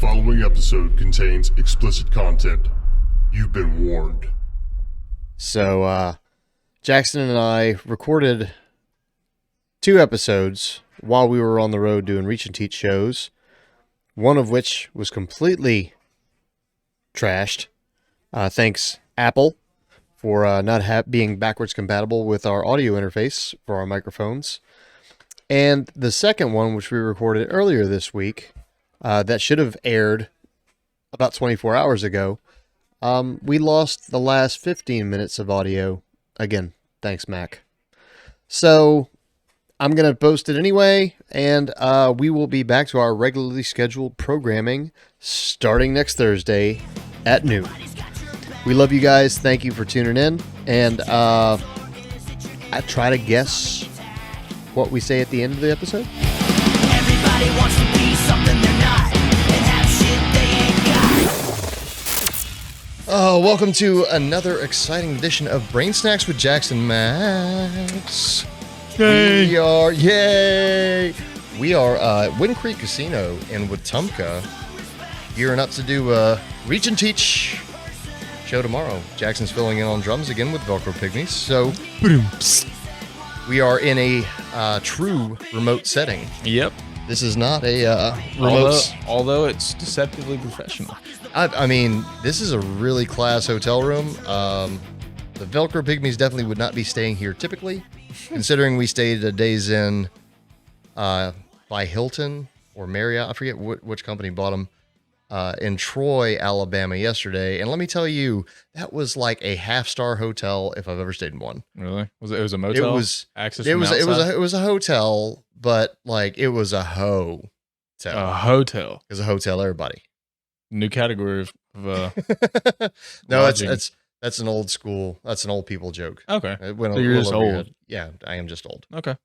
following episode contains explicit content. You've been warned. So, Jaxon and I recorded 2 episodes while we were on the road doing Reach and Teach shows, one of which was completely trashed. Thanks, Apple, for not being backwards compatible with our audio interface for our microphones. And the second one, which we recorded earlier this week, that should have aired about 24 hours ago, we lost the last 15 minutes of audio. Again, thanks, Mac. So I'm going to post it anyway, and we will be back to our regularly scheduled programming starting next Thursday at noon. We love you guys. Thank you for tuning in. And I try to guess what we say at the end of the episode. Everybody wants to be something they're not and have shit they ain't got. Oh, welcome to another exciting edition of Brain Snacks with Jaxon Max. Yay. We are at Wind Creek Casino in Wetumpka, gearing up to do a Reach and Teach show tomorrow. Jackson's filling in on drums again with Velcro Pygmies. So we are in a true remote setting. Yep. This is not a remote. Although it's deceptively professional. I mean, this is a really class hotel room. The Velcro Pygmies definitely would not be staying here typically, considering we stayed at Days Inn by Hilton or Marriott. I forget which company bought them in Troy, Alabama yesterday. And let me tell you, that was like a half-star hotel if I've ever stayed in one. Really? It was a motel? It was access it from was outside? it was a hotel, but like it was a hotel. A hotel. It was a hotel, everybody. New category of No, lodging. that's an old school. That's an old people joke. Okay. It went So a you're little just over your old. head. Yeah, I am just old. Okay.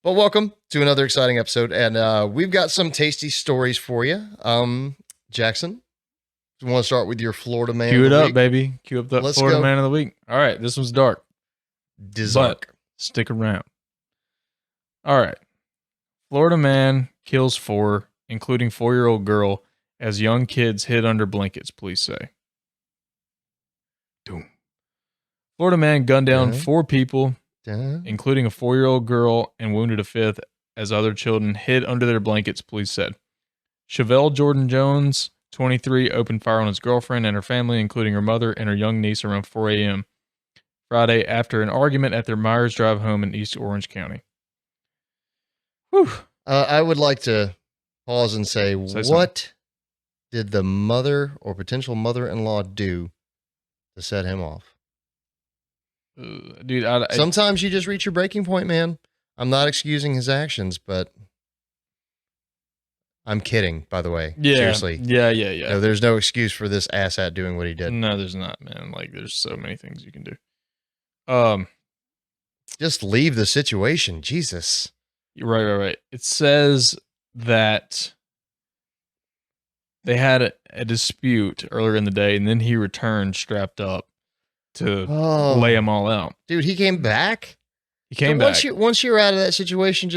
But welcome to another exciting episode, and we've got some tasty stories for you. Jaxon, you want to start with your Florida man? Cue of it the up, week? baby. Cue up the Let's Florida go. Man of the Week. All right. This one's dark. Dizark. Stick around. All right. Florida man kills 4, including 4-year-old girl, as young kids hid under blankets, police say. Doom. Florida man gunned down Okay. 4 people, Duh. including a 4-year-old girl, and wounded a 5th as other children hid under their blankets, police said. Chevelle Jordan Jones, 23, opened fire on his girlfriend and her family, including her mother and her young niece, around 4 a.m. Friday after an argument at their Myers Drive home in East Orange County. Whew. I would like to pause and say, Say what did the mother or potential mother-in-law do to set him off? Dude, Sometimes you just reach your breaking point, man. I'm not excusing his actions, but I'm kidding, by the way. yeah, Seriously. Yeah. No, there's no excuse for this asshat doing what he did. No, there's not, man. Like, there's so many things you can do. Just leave the situation. Jesus. Right. It says that they had a dispute earlier in the day, and then he returned strapped up to Oh, lay them all out. dude, he came back? He came So back. Once you're out of that situation,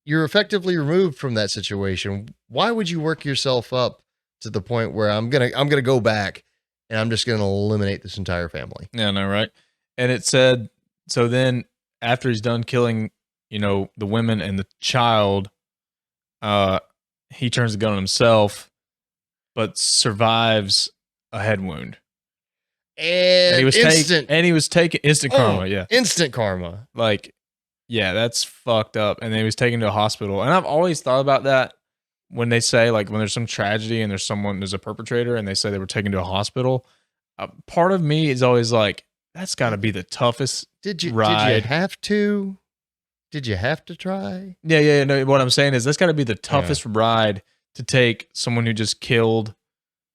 you're effectively removed from that situation. Why would you work yourself up to the point where I'm gonna go back and I'm just gonna eliminate this entire family? Yeah, no, right. And it said, so then after he's done killing, the women and the child, he turns the gun on himself, but survives a head wound. And he was taking instant karma. Yeah. Instant karma. Like, yeah, that's fucked up. And then he was taken to a hospital. And I've always thought about that when they say, like, when there's some tragedy and there's a perpetrator and they say they were taken to a hospital. Part of me is always like, that's got to be the toughest Did you ride. have to? Did you have to try? Yeah. No, what I'm saying is that's got to be the toughest ride to take someone who just killed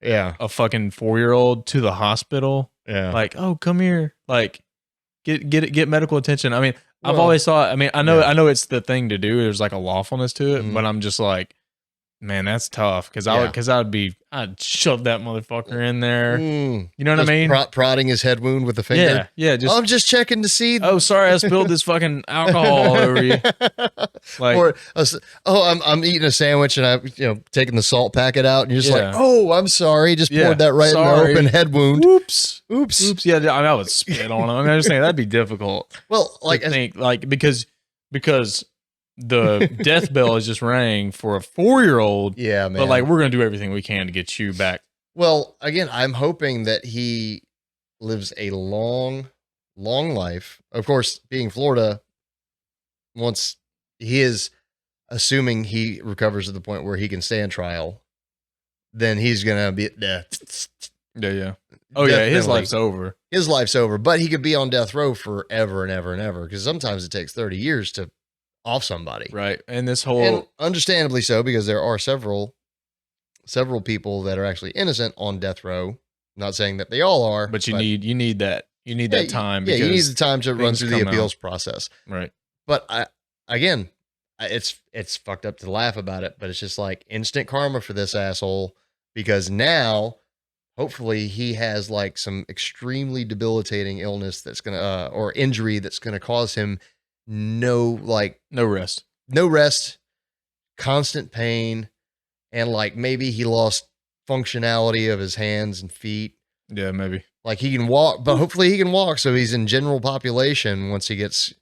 Yeah. a fucking 4-year-old to the hospital. Yeah. Like, oh, come here. Like, get medical attention. I mean, I've Well, always thought, I yeah. know it's the thing to do. There's like a lawfulness to it, Mhm. but I'm just like, Man, that's tough. Because Yeah. I'd shove that motherfucker in there. I'd shove that motherfucker in there. You know what I mean? Prodding his head wound with a finger. Yeah. Just I'm just checking to see. oh, sorry, I spilled this fucking alcohol all over you. Like, Or I'm eating a sandwich and I'm taking the salt packet out and you're just Yeah. like, oh, I'm sorry, just Yeah, poured that right sorry. in the open head wound. oops. Oops. Yeah, I would spit on him. I mean, I'm just saying that'd be difficult. Well, like To think because the death bell is just rang for a 4-year-old. yeah, man. But like, we're gonna do everything we can to get you back. Well, again, I'm hoping that he lives a long, long life. Of course, being Florida, once he is assuming he recovers to the point where he can stand trial, then he's gonna be Yeah. Oh yeah, his Definitely. life's over. his life's over. But he could be on death row forever and ever and ever because sometimes it takes 30 years to off somebody. Right. And this whole And understandably so, because there are several people that are actually innocent on death row. Not saying that they all are, but you need that time. Yeah, you need because the time to run things through the come appeals process. Right. But it's fucked up to laugh about it, but it's just like instant karma for this asshole because now, hopefully, he has like some extremely debilitating illness that's gonna or injury that's gonna cause him no rest, constant pain, and like maybe he lost functionality of his hands and feet. Yeah, maybe. Like he can walk, but hopefully he can walk. So he's in general population once he gets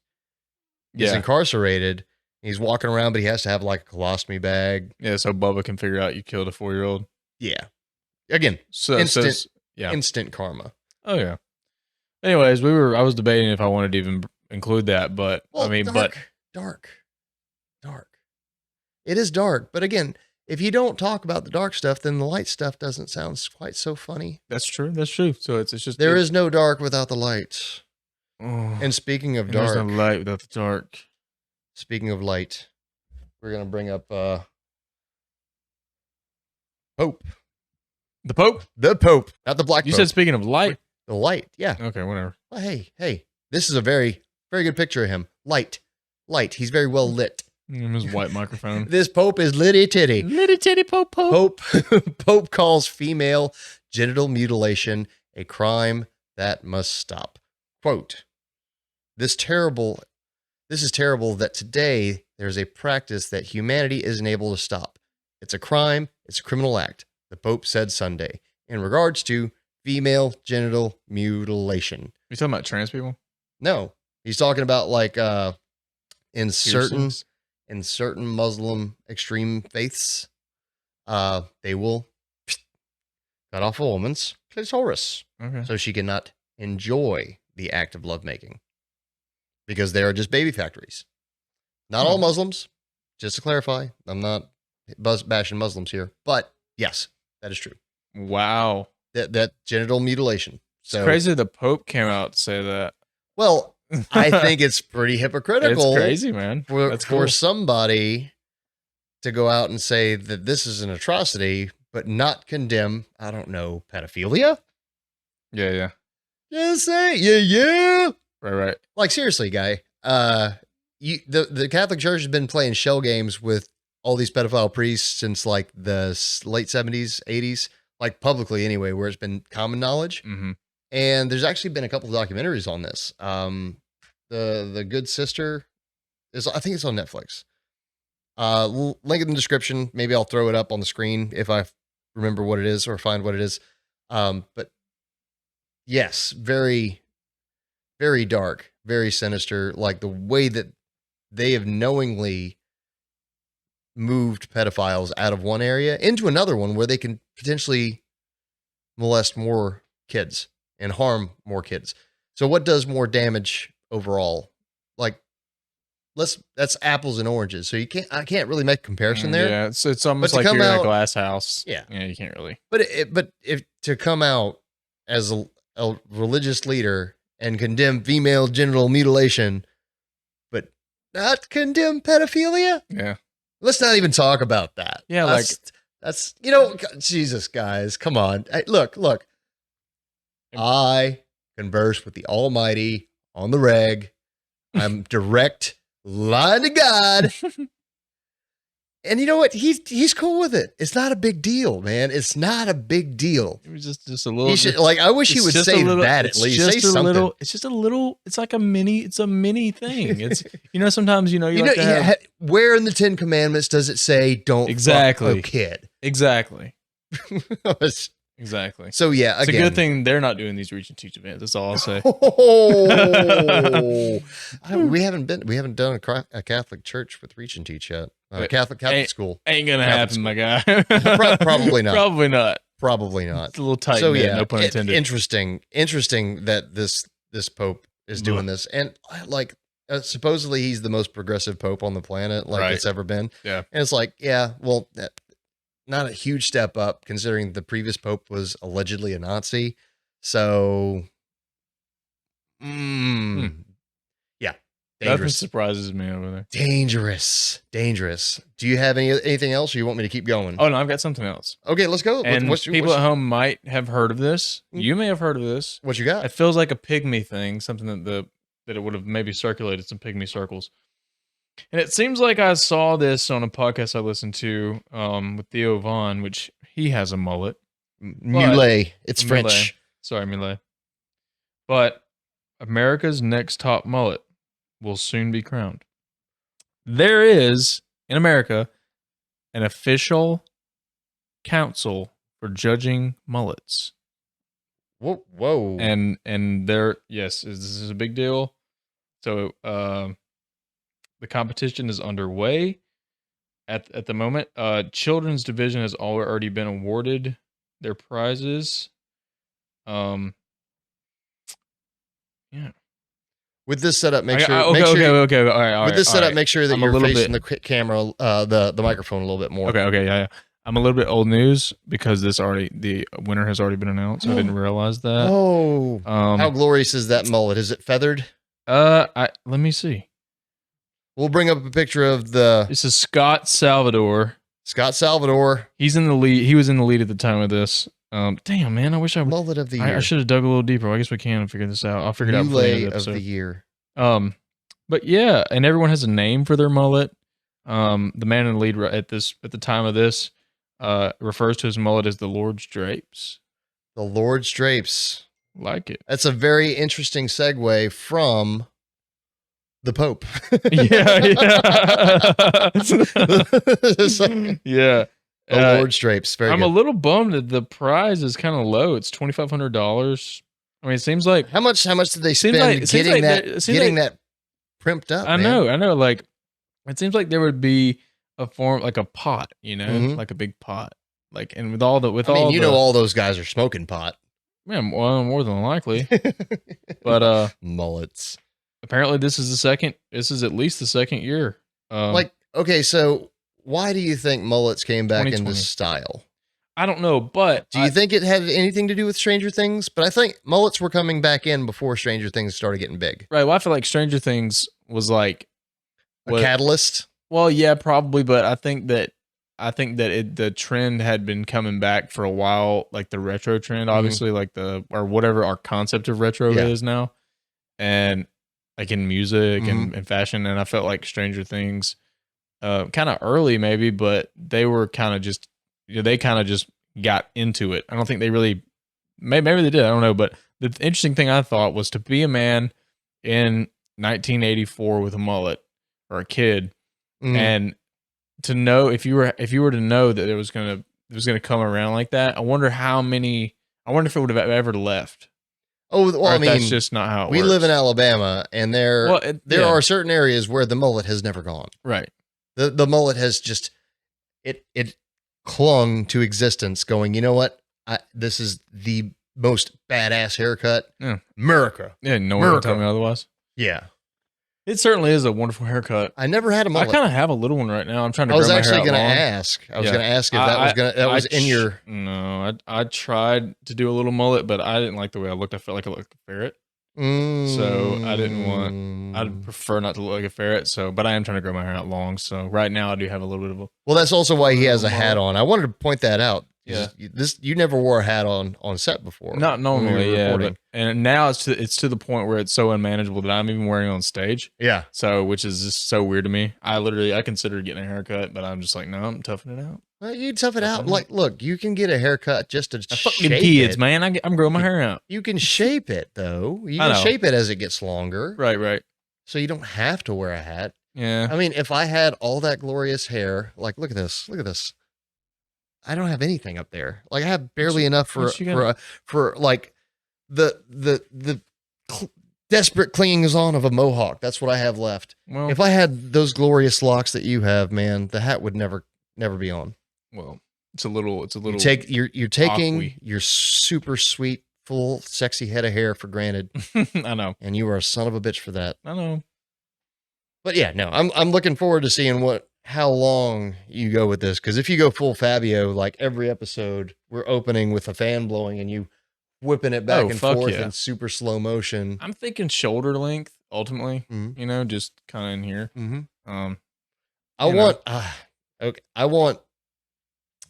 incarcerated. He's walking around, but he has to have like a colostomy bag. Yeah, so Bubba can figure out you killed a 4-year-old. Yeah. Again, So instant karma. Oh yeah. Anyways, I was debating if I wanted to even include that, but Well, I mean, dark. It is dark, but again, if you don't talk about the dark stuff, then the light stuff doesn't sound quite so funny. that's true. So it's just There is no dark without the light. Oh, And speaking of and there's dark, no light without the dark. speaking of light, we're gonna bring up Pope. The Pope? The Pope, not the Black You Pope. said speaking of light? The light, yeah. Okay, whatever. Well, hey, this is a very, very good picture of him. Light. He's very well lit. His white microphone. This Pope is litty titty. Little titty Pope. Pope calls female genital mutilation a crime that must stop. Quote, This is terrible that today there's a practice that humanity isn't able to stop. It's a crime. It's a criminal act, the Pope said Sunday, in regards to female genital mutilation. You talking about trans people? No, he's talking about like in Piercings? certain Muslim extreme faiths, they will cut off a woman's clitoris Okay. so she cannot enjoy the act of lovemaking because they are just baby factories. Not all Muslims, just to clarify. I'm not bashing Muslims here, but yes, that is true. Wow. That genital mutilation. So It's crazy the Pope came out to say that. well, I think it's pretty hypocritical. It's crazy, man. That's For cool. somebody to go out and say that this is an atrocity, but not condemn, I don't know, pedophilia? Yeah. Just say, yeah. Right. Like seriously, guy. The Catholic Church has been playing shell games with all these pedophile priests since like the late 70s, 80s, like publicly anyway, where it's been common knowledge. Mm-hmm. And there's actually been a couple of documentaries on this. The Good Sister I think it's on Netflix. Link in the description. Maybe I'll throw it up on the screen if I remember what it is or find what it is. But yes, very, very dark, very sinister. Like the way that they have knowingly moved pedophiles out of one area into another one where they can potentially molest more kids and harm more kids. So what does more damage overall? Like that's apples and oranges. So I can't really make a comparison there. Yeah, it's almost But to like you're come in a out- glass house. Yeah. You can't really. But if to come out as a religious leader and condemn female genital mutilation, but not condemn pedophilia, Yeah. let's not even talk about that. Yeah, that's Jesus, guys, come on. Hey, look. I converse with the Almighty on the reg. I'm direct line to God. And you know what? He's cool with it. It's not a big deal, man. It's not a big deal. It was just a little. He should, like, I wish he would say that at least. Say something. It's just a little. It's like a mini. It's a mini thing. It's sometimes you where in the 10 Commandments does it say don't fuck a kid? Exactly. Exactly. So yeah, it's a good thing they're not doing these reach and teach events. That's all I'll say. We haven't done a Catholic church with reach and teach yet. Catholic school ain't gonna happen, my guy. Probably not. Probably not. Probably not. It's a little tight. So yeah, no pun intended. Interesting that this Pope is doing this, and like supposedly he's the most progressive Pope on the planet, it's ever been. Yeah, and it's like, yeah, well. Not a huge step up considering the previous Pope was allegedly a Nazi. So, yeah, nothing dangerous. surprises me over there. Dangerous. Do you have anything else, or you want me to keep going? Oh no, I've got something else. Okay, let's go. And people at home might have heard of this. You may have heard of this. What you got? It feels like a pygmy thing, something that it would have maybe circulated some pygmy circles. And it seems like I saw this on a podcast I listened to with Theo Vaughn, which he has a mullet. Mulet. It's French. Mulet. Sorry, Mulet. But America's next top mullet will soon be crowned. There is, in America, an official council for judging mullets. Whoa. And there, yes, this is a big deal. So, the competition is underway at the moment. Children's division has already been awarded their prizes. Yeah. With this setup, make sure. Okay. All right. With this setup, make sure that I'm you're facing the camera, the microphone a little bit more. Okay. Yeah. I'm a little bit old news because the winner has already been announced. I didn't realize that. Oh. How glorious is that mullet? Is it feathered? Let me see. We'll bring up a picture of the. This is Scott Salvador. He's in the lead. He was in the lead at the time of this. Damn, man, I wish I would. Mullet of the year. I should have dug a little deeper. I guess we can figure this out. I'll figure it out for the of the year. But yeah, and everyone has a name for their mullet. The man in the lead at the time of this refers to his mullet as the Lord's drapes. The Lord's drapes. Like it. That's a very interesting segue from the Pope. Yeah. The Lord's drapes. Very I'm good. a little bummed that the prize is kind of low. It's $2,500. I mean, it seems like how much did they spend getting that primped up? I know. Like, it seems like there would be a form like a pot, like a big pot. Like, and with all all those guys are smoking pot. Yeah, more than likely. But mullets. Apparently, this is at least the second year. Okay, so why do you think mullets came back into style? I don't know, but do you think it had anything to do with Stranger Things? But I think mullets were coming back in before Stranger Things started getting big. Right. Well, I feel like Stranger Things was like a catalyst. Well, yeah, probably, but I think that the trend had been coming back for a while, like the retro trend, obviously, like or whatever our concept of retro is now, and like in music and fashion. And I felt like Stranger Things, kind of early maybe, but they were kind of just, they kind of just got into it. I don't think they really, maybe they did. I don't know. But the interesting thing I thought was to be a man in 1984 with a mullet or a kid, and to know if you were to know that it was gonna come around like that. I wonder if it would have ever left. Oh, well, I mean, that's just not how it works. We live in Alabama, and there are certain areas where the mullet has never gone. Right. The mullet has just it clung to existence, going, you know what? This is the most badass haircut. Yeah. America. Yeah, no one can tell me otherwise. Yeah. It certainly is a wonderful haircut. I never had a mullet. I kind of have a little one right now. I'm trying to. I was actually going to ask. I was going to ask if that was in your. No, I tried to do a little mullet, but I didn't like the way I looked. I felt like I looked like a ferret. So I didn't want. I'd prefer not to look like a ferret. So, but I am trying to grow my hair out long. So right now I do have a little bit of a. Well, that's also why he has a hat on. I wanted to point that out. Yeah. You never wore a hat on set before. Not when we normally, were yeah. recording. And now it's to the point where it's so unmanageable that I'm even wearing it on stage. Yeah. So, which is just so weird to me. I considered getting a haircut, but I'm just like, no, I'm toughing it out. Well, you tough it out. Like, look, you can get a haircut just to Fuck shape them kids, it. man. I'm growing my hair out. You can shape it though. You I can know. shape it as it gets longer. Right. So you don't have to wear a hat. Yeah. I mean, if I had all that glorious hair, like look at this. I don't have anything up there. Like I have barely enough for like the desperate clingings on of a mohawk. That's what I have left. Well, If I had those glorious locks that you have, man, the hat would never be on. well, it's a little. You're taking awkward. your super sweet, full, sexy head of hair for granted, I know. and you are a son of a bitch for that. I know. But yeah, no, I'm looking forward to seeing how long you go with this. Because if you go full Fabio, like every episode, we're opening with a fan blowing and you whipping it back and fuck forth yeah. in super slow motion. I'm thinking shoulder length ultimately. Mhm. You know, just kind of in here. Mm-hmm. You know. I want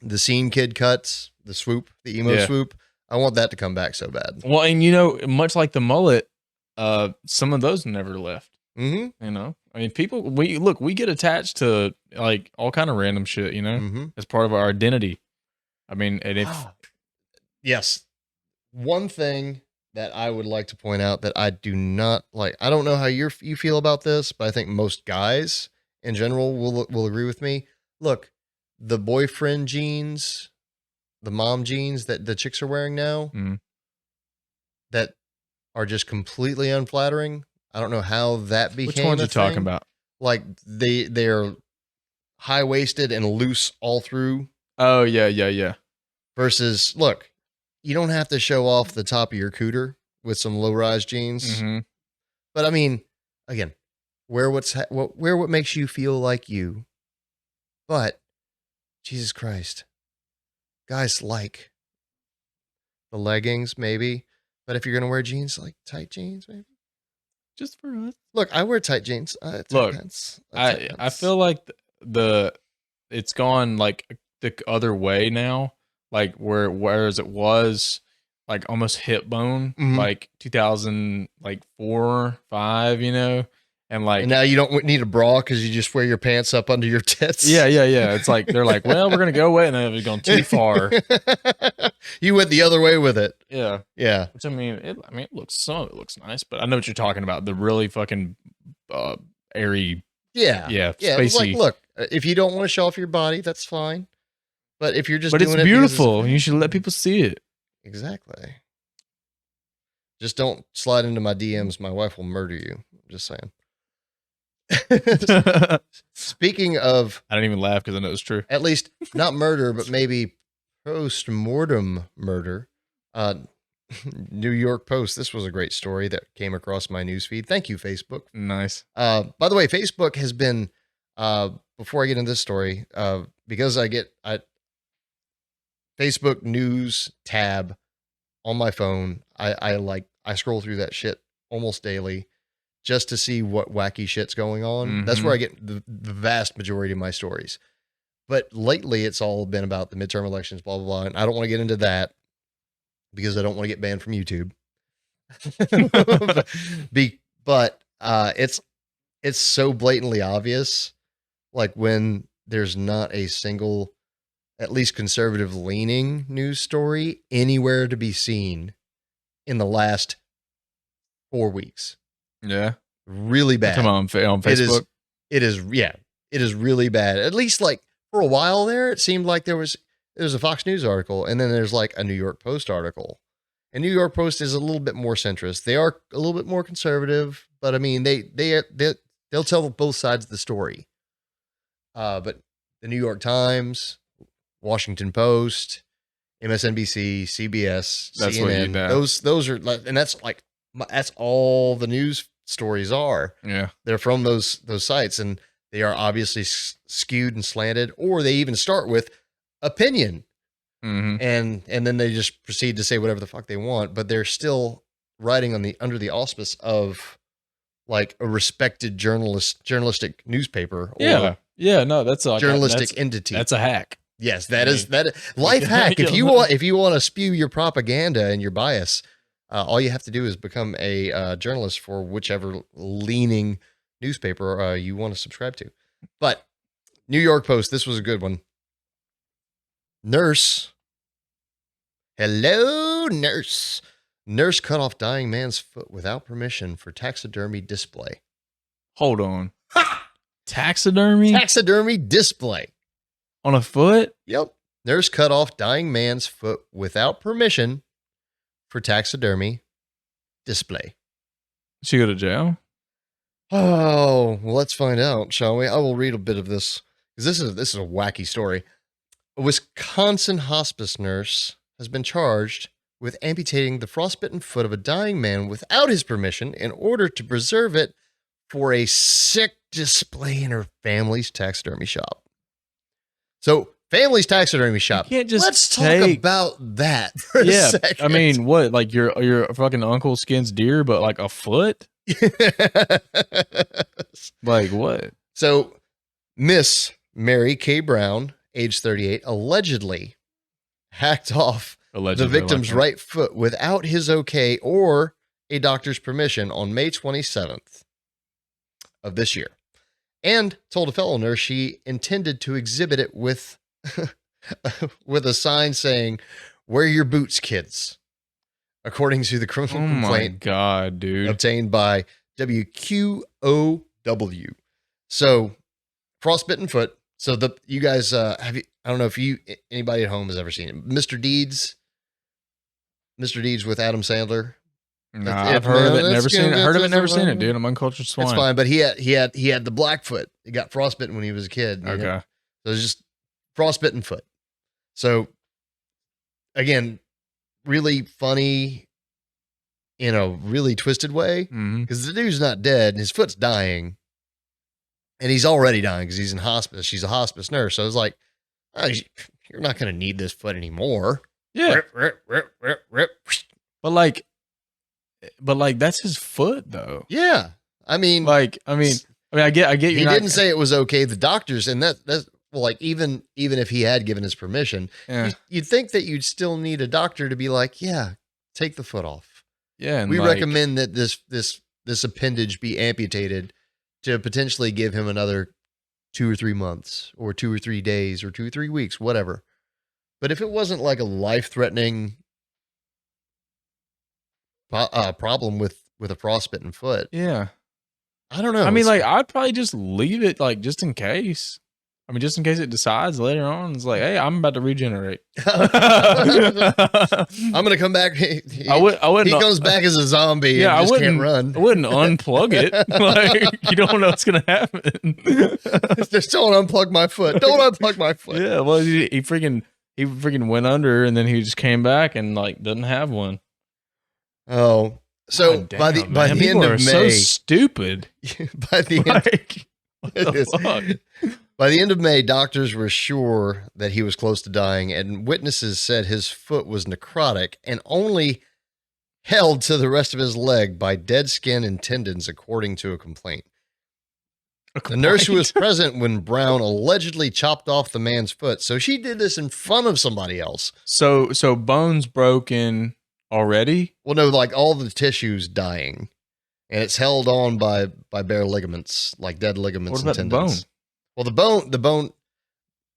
the scene kid cuts, the swoop, the emo swoop. I want that to come back so bad. Well, and you know, much like the mullet, some of those never left. Mm-hmm. You know, I mean, we get attached to like all kind of random shit, you know, Mm-hmm. as part of our identity. I mean, and if Yes. One thing that I would like to point out that I do not like, I don't know how you feel about this, but I think most guys in general will agree with me. Look, the boyfriend jeans, the mom jeans that the chicks are wearing now, Mhm. that are just completely unflattering. I don't know how that became. which ones a you talking thing. about? Like they're high waisted and loose all through. Oh yeah. Versus, look, you don't have to show off the top of your cooter with some low rise jeans. Mm-hmm. But I mean, again, wear what makes you feel like you. But Jesus Christ, guys like the leggings maybe. But if you're gonna wear jeans, like tight jeans, maybe. Just for us. Look, I wear tight jeans. Tight Look, pants. I feel like it's gone like the other way now, like whereas it was like almost hip bone, Mhm. like 2004, 5, you know, and like And now you don't need a bra because you just wear your pants up under your tits. yeah. It's like they're like, well, we're gonna go away, and then they've gone too far. You went the other way with it. Yeah, Yeah. which I mean, it looks some of it looks nice, but I know what you're talking about. The really fucking airy, Yeah. yeah, Yeah. It's like, spacey. look, if you don't want to show off your body, that's fine. But if you're just But doing it's it because beautiful, and you should let people see it. Exactly. Just don't slide into my DMs. My wife will murder you. I'm just saying. I Speaking of, didn't even laugh because I know it's true. at least not murder, but maybe post-mortem murder. New York Post. This was a great story that came across my newsfeed. Thank you, Facebook. Nice. By the way, Facebook has been, before I get into this story, because I Facebook news tab on my phone. I scroll through that shit almost daily just to see what wacky shit's going on. That's where I get the vast majority of my stories. But lately it's all been about the midterm elections, blah, blah, blah. And I don't want to get into that because I don't want to get banned from YouTube. but it's so blatantly obvious. Like when there's not a single, at least conservative leaning news story anywhere to be seen in the last 4 weeks. Yeah. Really bad. Come on Facebook. It is really bad. At least like for a while there, it seemed like there was a Fox News article and then there's like a New York Post article. And New York Post is a little bit more centrist. They are a little bit more conservative, but I mean, they'll tell both sides of the story. But the New York Times, Washington Post, MSNBC, CBS, That's what you CNN, know. those are like, and that's all the news stories are. Yeah. They're from those sites, and they are obviously skewed and slanted, or they even start with opinion, Mm-hmm. and then they just proceed to say whatever the fuck they want, but they're still writing under the auspice of like a respected journalistic newspaper or Yeah. No, that's like journalistic entity. That's a hack. Yes, that life hack. If you want to spew your propaganda and your bias, all you have to do is become a journalist for whichever leaning newspaper you want to subscribe to. But New York Post, this was a good one. Nurse. Hello, nurse. Nurse cut off dying man's foot without permission for taxidermy display. Hold on. Taxidermy? Taxidermy display. On a foot? Yep. Nurse cut off dying man's foot without permission for taxidermy display. Did she go to jail? Oh, well, let's find out, shall we? I will read a bit of this because this is a wacky story. A Wisconsin hospice nurse has been charged with amputating the frostbitten foot of a dying man without his permission in order to preserve it for a sick display in her family's taxidermy shop. So, family's taxidermy shop. You can't just Let's talk about that for a second. I mean, what? Like your fucking uncle skins deer, but like a foot? Like what? So, Miss Mary K. Brown, age 38, allegedly hacked off the victim's right foot without his okay or a doctor's permission on May 27th of this year, and told a fellow nurse she intended to exhibit it with with a sign saying, "Wear your boots, kids," according to the criminal complaint God, dude. obtained by WQOW. So, frostbitten foot. So you guys I don't know if anybody at home has ever seen it. Mr. Deeds with Adam Sandler. Nah, I've heard of it, never seen it. Heard of it, never seen it, dude. I'm uncultured swine. It's fine, but he had the black foot. He got frostbitten when he was a kid. Okay. So it was just frostbitten foot. So again, really funny in a really twisted way because the dude's not dead and his foot's dying. And he's already dying because he's in hospice. She's a hospice nurse. So it's like, oh, you're not going to need this foot anymore. Yeah. Rip. But like that's his foot though. Yeah. I mean, I get he didn't say it was okay. The doctors, and that's well, like even if he had given his permission, you'd think that you'd still need a doctor to be like, yeah, take the foot off. Yeah. And we recommend that this appendage be amputated to potentially give him another 2 or 3 months or 2 or 3 days or 2 or 3 weeks, whatever. But if it wasn't like a life-threatening problem with a frostbitten foot, yeah, I don't know. I mean, like I'd probably just leave it, like just in case. I mean, just in case it decides later on, it's like, hey, I'm about to regenerate. I'm gonna come back. He comes back as a zombie. Yeah, and just can't run. I wouldn't unplug it. Like you don't know what's gonna happen. Just don't unplug my foot. Don't unplug my foot. Yeah, well, he freaking went under, and then he just came back and like doesn't have one. Oh, so by the end of May, so stupid. By the end of May, doctors were sure that he was close to dying, and witnesses said his foot was necrotic and only held to the rest of his leg by dead skin and tendons, according to a complaint. The nurse who was present when Brown allegedly chopped off the man's foot, so she did this in front of somebody else. So bones broken already? Well, no, like all the tissues dying, and it's held on by bare ligaments, like dead ligaments and tendons. The bone? Well, the bone,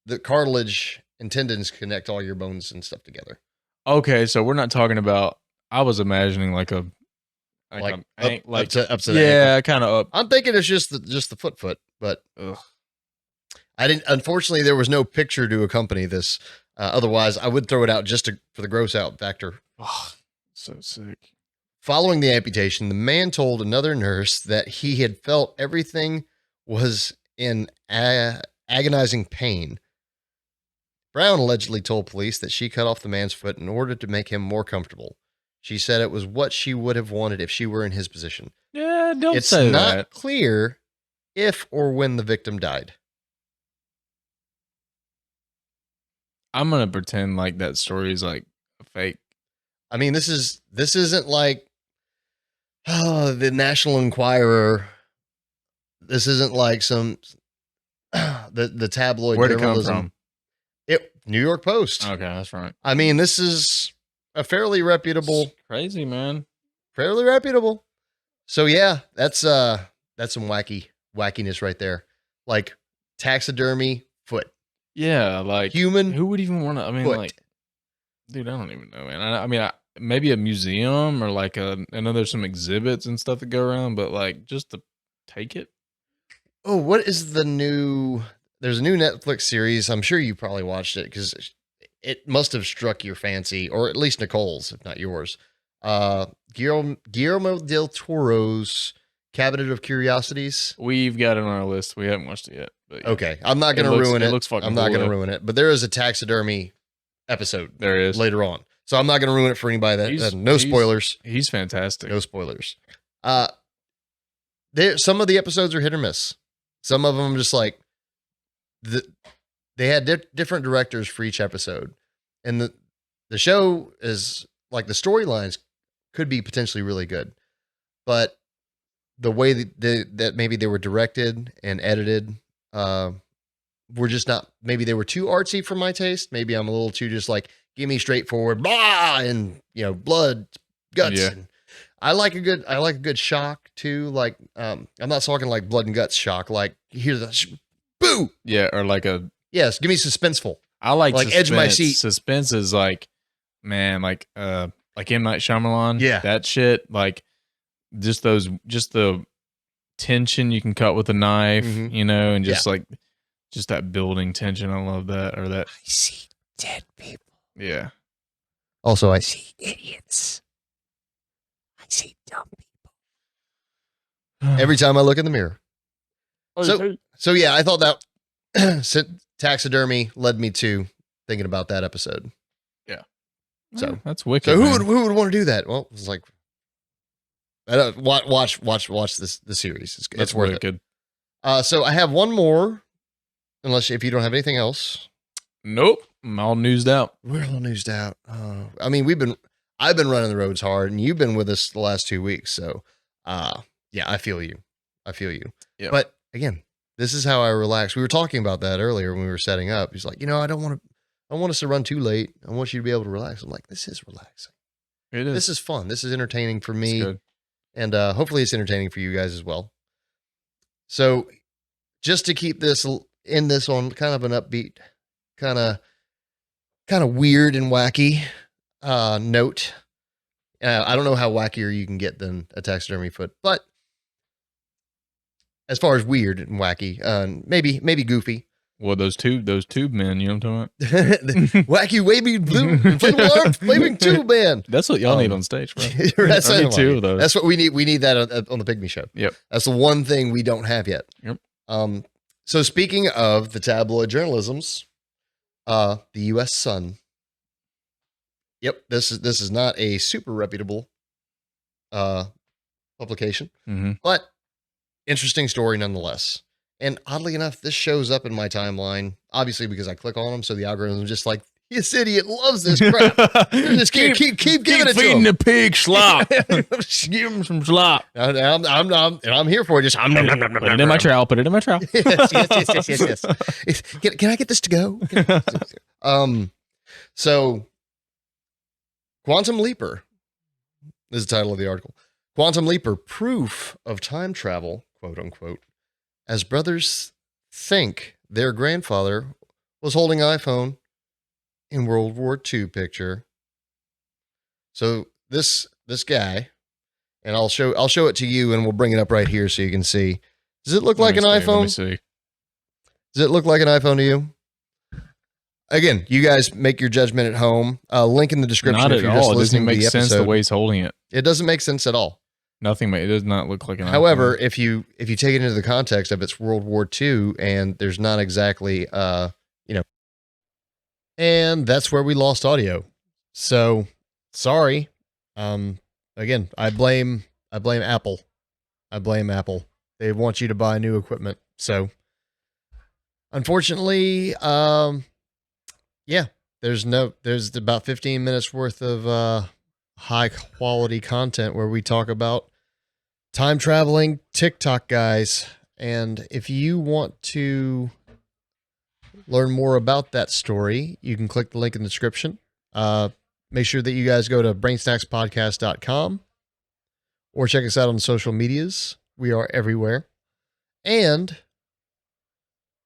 the cartilage and tendons connect all your bones and stuff together. Okay, so we're not talking about. I was imagining like a up to the yeah, kind of up. I'm thinking it's just the foot, but I didn't. Unfortunately, there was no picture to accompany this. Otherwise, I would throw it out just for the gross out factor. Oh, so sick. Following the amputation, the man told another nurse that he had felt everything was in agonizing pain. Brown allegedly told police that she cut off the man's foot in order to make him more comfortable. She said it was what she would have wanted if she were in his position. Yeah, don't it's say not that. clear if or when the victim died. I'm gonna pretend like that story is like fake. I mean, this isn't like the National Enquirer. This isn't like some the tabloid Where'd it come journalism. from? New York Post. Okay, that's right. I mean, this is a fairly reputable. It's crazy, man. Fairly reputable. So yeah, that's some wackiness right there. Like taxidermy foot. Yeah, like Human who would even want to? I mean, foot. like, dude, I don't even know, man. I mean, maybe a museum or like I know there's some exhibits and stuff that go around, but like just to take it. Oh, what is the new? There's a new Netflix series. I'm sure you probably watched it because it must have struck your fancy, or at least Nicole's, if not yours. Guillermo del Toro's Cabinet of Curiosities. We've got it on our list. We haven't watched it yet. But yeah. Okay, I'm not going to ruin it. It looks fucking I'm not cool, going to though. ruin it. But there is a taxidermy episode There is. later on, so I'm not going to ruin it for anybody. No spoilers. He's fantastic. No spoilers. Some of the episodes are hit or miss. Some of them just like they had different directors for each episode, and the show is like the storylines could be potentially really good, but the way that maybe they were directed and edited were just not. Maybe they were too artsy for my taste. Maybe I'm a little too just like give me straightforward blah and blood, guts. Yeah. And I like a good shock too. Like I'm not talking like blood and guts shock. Like here's the boo. Yeah, or like a Yes, give me suspenseful. I like edge of my seat. Suspense is like, man, like M. Night Shyamalan. Yeah. That shit. Like just the tension you can cut with a knife, Mhm. and just like just that building tension. I love that. Or that. I see dead people. Yeah. Also, I see idiots. I see dumb people. Every time I look in the mirror. So yeah, I thought that taxidermy led me to thinking about that episode. So that's wicked. So man. who would want to do that? Well, it's like watch the series. It's worth wicked. it. So I have one more, if you don't have anything else. Nope. I'm all newsed out. We're all newsed out. I mean, I've been running the roads hard, and you've been with us the last 2 weeks. So, yeah, I feel you. Yeah. But again, this is how I relax. We were talking about that earlier when we were setting up. He's like, I don't want us to run too late. I want you to be able to relax. I'm like, this is relaxing. It is. This is fun. This is entertaining for It's me. good. And hopefully it's entertaining for you guys as well. So just to keep this on kind of an upbeat, kind of weird and wacky note. I don't know how wackier you can get than a taxidermy foot, but as far as weird and wacky, maybe goofy. Well, those tube men, you know what I'm talking The wacky, wavy, blue, inflatable arm, flaming tube man. about? That's what y'all need on stage, bro. That's I need what two of those. That's what we need. We need that on the Pygmy Show. Yep. That's the one thing we don't have yet. Yep. So speaking of the tabloid journalisms, the U.S. Sun. Yep. This is not a super reputable publication, but interesting story nonetheless. And oddly enough, this shows up in my timeline, obviously because I click on them, so the algorithm is just like, this idiot loves this crap. Just keep giving it to him. the pig slop. Give him some slop. I'm here for it. Just Put it in my trowel. Put it in my trowel. yes. Can I get this to go? So Quantum Leaper is the title of the article. Quantum Leaper, proof of time travel, quote unquote, as brothers think their grandfather was holding an iPhone in World War II picture. So this guy, and I'll show it to you, and we'll bring it up right here so you can see. Does it look like an iPhone? Let me see. Does it look like an iPhone to you? Again, you guys make your judgment at home. Link in the description. Not if at you're just all. It doesn't listening to make the sense the episode. way he's holding it. It doesn't make sense at all. Nothing. It does not look like an. However, iPhone. if you take it into the context of it's World War II and there's not exactly, and that's where we lost audio. So sorry. Again, I blame Apple. They want you to buy new equipment. So unfortunately, yeah, there's about 15 minutes worth of, high quality content where we talk about time traveling TikTok guys. And if you want to learn more about that story, you can click the link in the description. Make sure that you guys go to brainsnackspodcast.com or check us out on social medias. We are everywhere. And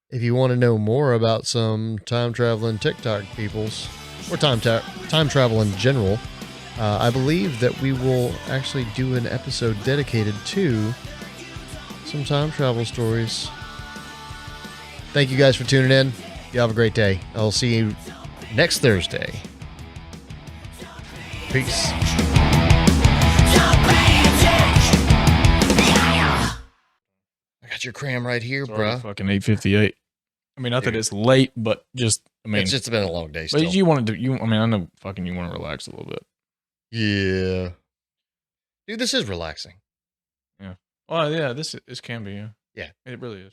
if you want to know more about some time traveling TikTok peoples or time travel in general, I believe that we will actually do an episode dedicated to some time travel stories. Thank you guys for tuning in. You have a great day. I'll see you next Thursday. Peace. I got your cram right here, bruh. Fucking 8:58. I mean, not that it's late, but just It's just been a long day still. But you wanted to, I mean, I know fucking you want to relax a little bit. Yeah. Dude, this is relaxing. Yeah. Well, yeah, this can be, yeah. Yeah. It really is.